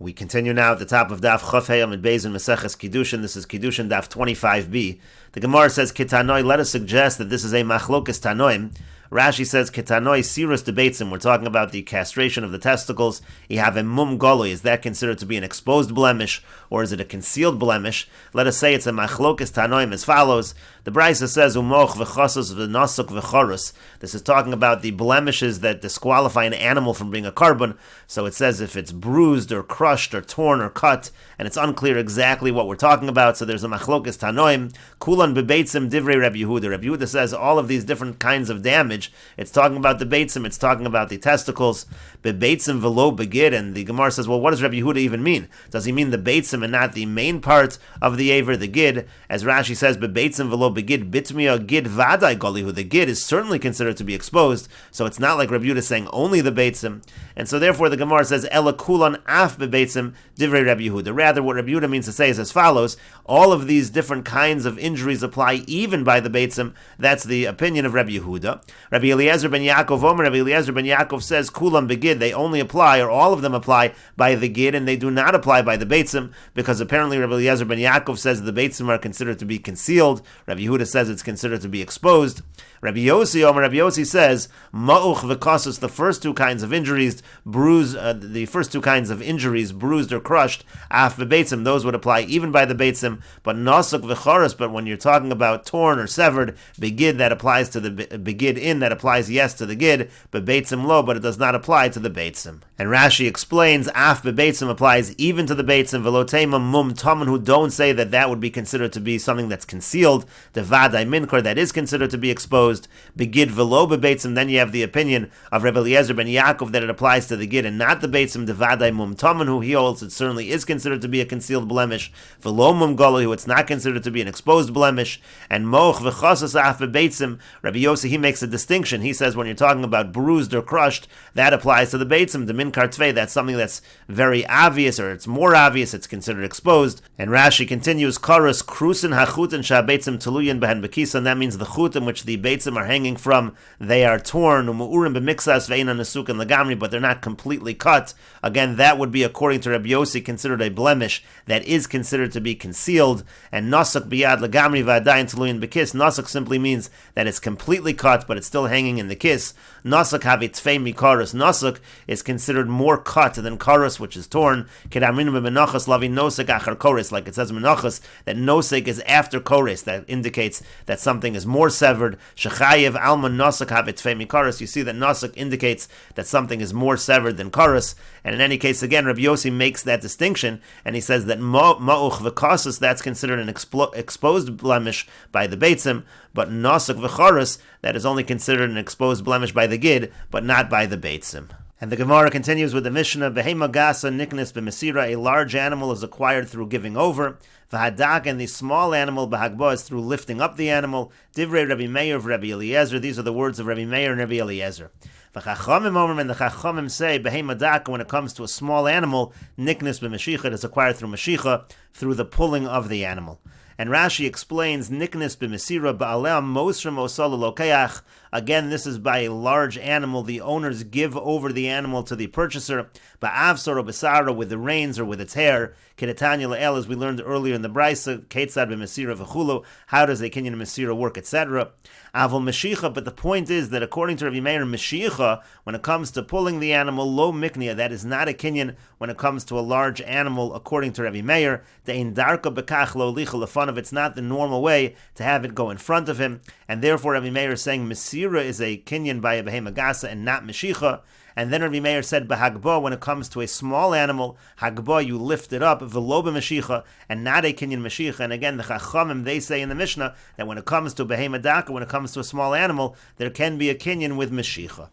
We continue now at the top of Daf Chafei Amid Beis in Meseches Kiddushin. This is Kiddushin Daf 25b. The Gemara says, Kitanoi, let us suggest that this is a machlokes tanoim. Rashi says, Kitanoi sirus debates him. We're talking about the castration of the testicles. You have a mum goloi. Is that considered to be an exposed blemish, or is it a concealed blemish? Let us say it's a machlokes tanoim as follows. The Brisa says, Umoch v'chosos v'nosuk v'chorus. This is talking about the blemishes that disqualify an animal from being a carbon. So it says if it's bruised or crushed or torn or cut, and it's unclear exactly what we're talking about. So there's a machlokes tanoim. Kulan bebeitzim divrei Rabbi Yehuda. Rabbi Yehuda says all of these different kinds of damage. It's talking about the beitzim, it's talking about the testicles. Bebeitzim velo begid, and the Gemara says, well, what does Rabbi Yehuda even mean? Does he mean the beitzim and not the main part of the aver, the gid? As Rashi says, bebeitzim velo begid bitmia gid vadai golihu. The gid is certainly considered to be exposed, so it's not like Rabbi Yehuda saying only the beitzim. And so therefore the Gemara says, Ela kulan af bebeitzim divrei Rabbi Yehuda. Rather, what Rabbi Yehuda means to say is as follows: all of these different kinds of injuries apply even by the beitzim. That's the opinion of Rabbi Yehuda. Rabbi Eliezer ben Yaakov Omer, Rabbi Eliezer ben Yaakov says, Kulam begid, they only apply, or all of them apply by the gid, and they do not apply by the beitzim, because apparently Rabbi Eliezer ben Yaakov says the beitzim are considered to be concealed. Rabbi Yehuda says it's considered to be exposed. Rabbi Yossi Omer, Rabbi Yossi says, Ma'uch v'kasus, the first two kinds of injuries, bruised or crushed, af beitzim, those would apply even by the beitzim, but nasuk v'choros, but when you're talking about torn or severed, begid, that applies to the begid in, that applies yes to the gid, but beitzim lo, but it does not apply to the beitzim. And Rashi explains, af beitzim applies even to the beitzim, velotema mum taman, who don't say that that would be considered to be something that's concealed, the vadai minkar, that is considered to be exposed, begid velo beitzim. Then you have the opinion of Rabbi Eliezer ben Yaakov that it applies to the gid and not the beitzim, the vadai mum taman, who he holds it certainly is considered to be a concealed blemish, velo mum golo, who it's not considered to be an exposed blemish, and moch v'chasas af beitzim. Rabbi Yossi, he makes a distinction. He says when you're talking about bruised or crushed, that applies to the beitzim, the min kartvei, that's something that's very obvious, or it's more obvious, it's considered exposed. And Rashi continues, karas krusin hachutin shabeitzim tuluyin behen bekisa, and that means the chut in which the beitzim are hanging from, they are torn, umu'urim b'mixas ve'ina nesuk and lagamri, but they're not completely cut. Again, that would be, according to Rabbi Yossi, considered a blemish that is considered to be concealed. And nasuk biyad lagamri v'adayin tuluyin bekis, nasuk simply means that it's completely cut, but it's still hanging in the kiss. Nasuk havitfei mikaros. Nasuk is considered more cut than karos, which is torn. Kedamrinu b'menachas lavi nosek achar kores, like it says in menachas that nosek is after kores. That indicates that something is more severed. Shechayev alma nasuk havitfei mikaros. You see that nasuk indicates that something is more severed than karos. And in any case, again, Rabbi Yossi makes that distinction, and he says that ma'uch v'kasus, that's considered an exposed blemish by the beitzim, but nasuk v'charos, that is only considered an exposed blemish by the gid, but not by the beitzim. And the Gemara continues with the Mishnah, Behema gasa niknis b'mesira, a large animal is acquired through giving over, v'hadak, and the small animal b'hagba is through lifting up the animal, divrei Rabbi Meir of Rabbi Eliezer, these are the words of Rabbi Meir and Rabbi Eliezer. V'chachamim omer, and the chachamim say, Behema dak, when it comes to a small animal, niknis b'meshicha, it is acquired through meshicha, through the pulling of the animal. And Rashi explains, Niknis b'mesira ba'aleh mosrim osala lokeach. Again, this is by a large animal. The owners give over the animal to the purchaser. Ba'avsar or b'sara, with the reins or with its hair. Kedetanya le'el, as we learned earlier in the Brisa, ketzad b'mesira v'chulu. How does a kinyan mesira work, etc. Avol meshicha, but the point is that according to Rabbi Meir, meshicha, when it comes to pulling the animal, lo miknia, that is not a kinyan when it comes to a large animal, according to Rabbi Meir. De'in darka bekach lo licha lefanav, it's not the normal way to have it go in front of him, and therefore Rabbi Meir is saying mesira is a kinyan by a behema gasa and not meshicha. And then Rabbi Meir said, B'hagba, when it comes to a small animal, hagba, you lift it up, v'lo b'mashicha, and not a kinyan mashicha. And again, the chachamim, they say in the Mishnah, that when it comes to behema daka, when it comes to a small animal, there can be a kinyan with mashicha.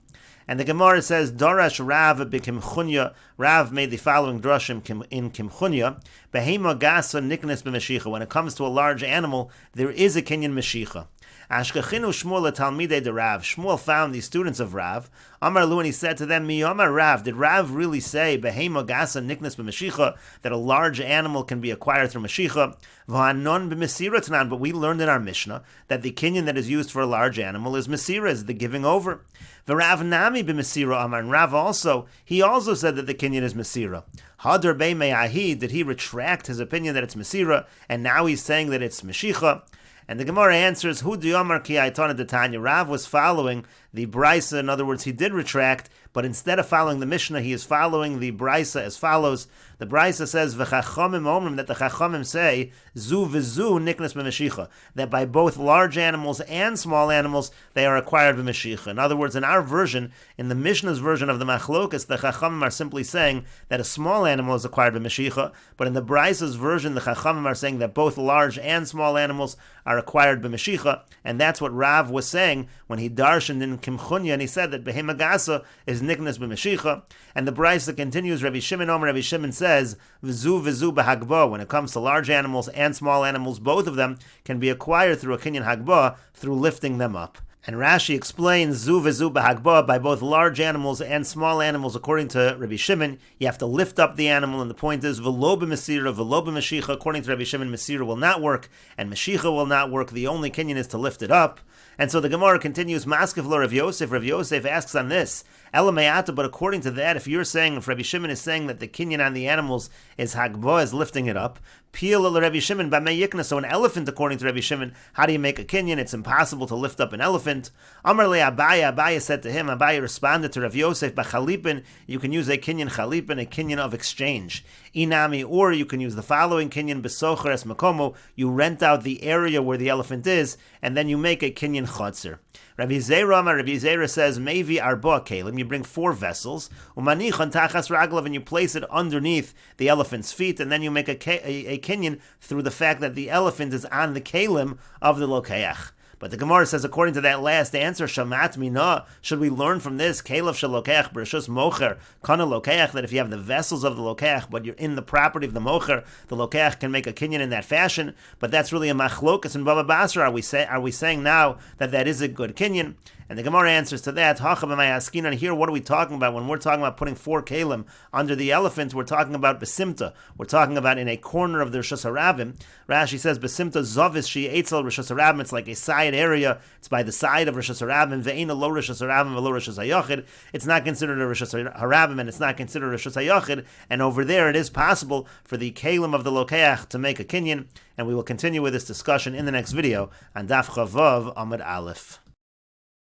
And the Gemara says, Darash Rav b'kimchunya, Rav made the following drushim in kimchunya, Behema gasa niknes b'mashicha, when it comes to a large animal, there is a kinyan mashicha. Ashkechinu Shmuel Talmidei de Rav. Shmuel found the students of Rav. Amar Lu, and he said to them, Mi Amar Rav, did Rav really say, Behema Gasa Niknas b'Mashicha, that a large animal can be acquired through Mashicha? V'hanon b'Mesira Tanan, but we learned in our Mishnah that the kinyan that is used for a large animal is Mesira, is the giving over. V'Rav Nami b'Mesira Amar, and Rav he also said that the kinyan is Mesira. Hadar Bei Me'ahi, did he retract his opinion that it's Mesira, and now he's saying that it's Mashicha? And the Gemara answers, Hu Diyamar Ki Aitana Detanya. Rav was following the Brisa. In other words, he did retract, but instead of following the Mishnah, he is following the Brisa as follows. The Brisa says, V'chachamim omrim, that the Chachamim say, Zu v'zu niknas b'Mashicha, that by both large animals and small animals, they are acquired b'Mashicha. In other words, in our version, in the Mishnah's version of the Machlokas, the Chachamim are simply saying that a small animal is acquired b'Mashicha, but in the Brisa's version, the Chachamim are saying that both large and small animals are acquired b'Mashicha, and that's what Rav was saying when he darshaned in Kimchunya, and he said that Behema Gasa is niknas b'Mashicha, and the Brisa continues, Rabbi Shimon says, V'zu v'zu b'Hagba, when it comes to large animals and small animals, both of them can be acquired through a kinyan Hagba, through lifting them up. And Rashi explains Zu v'zu b'Hagba, by both large animals and small animals, according to Rabbi Shimon, you have to lift up the animal, and the point is v'lo b'Mesira, v'lo b'Mashicha. According to Rabbi Shimon, Mesira will not work, and Mashicha will not work. The only kinyan is to lift it up. And so the Gemara continues, Maskiv lo Rav Yosef. Rav Yosef asks on this, Ela me'ata, but according to that, if Rabbi Shimon is saying that the kinyan on the animals is Hagba, is lifting it up, Piyal lo Rabbi Shimon b'mei yikna, so an elephant, according to Rabbi Shimon, how do you make a kinyan? It's impossible to lift up an elephant. Amar le Abaya, Abaya said to him, Abaya responded to Rav Yosef, b'chalipin, you can use a kinyan chalipin, a kinyan of exchange. Inami, or you can use the following kinyan, b'socher es makomo, you rent out the area where the elephant is, and then you make a kinyan chotzer. Rabbi Zera says, Mevi arba kelim, you bring 4 vessels, umanichan tachas raglav, and you place it underneath the elephant's feet, and then you make a kinyan through the fact that the elephant is on the kelim of the lokeach. But the Gemara says, according to that last answer, Shamat Mina, should we learn from this, Kelev Shalokeach, Bereshus Mocher, Kana Lokeach, that if you have the vessels of the Lokeach, but you're in the property of the Mocher, the Lokeach can make a kinyan in that fashion, but that's really a Machlokas in Baba Basra. Are we saying now that is a good kinyan? And the Gemara answers to that, and here what are we talking about? When we're talking about putting 4 kelim under the elephant, we're talking about besimta. We're talking about in a corner of the Rishus Harabim. Rashi says, besimta zovis she eitzel Rishus Harabim. It's like a side area. It's by the side of Rishus Harabim. Ve'ena lo Rishus Harabim v'lo Rishus Hayachid. It's not considered a Rishus Harabim, and it's not considered a Rishus Hayachid. And over there, it is possible for the kelim of the Lokeach to make a kinyan. And we will continue with this discussion in the next video on Daf Chavav Amud Aleph.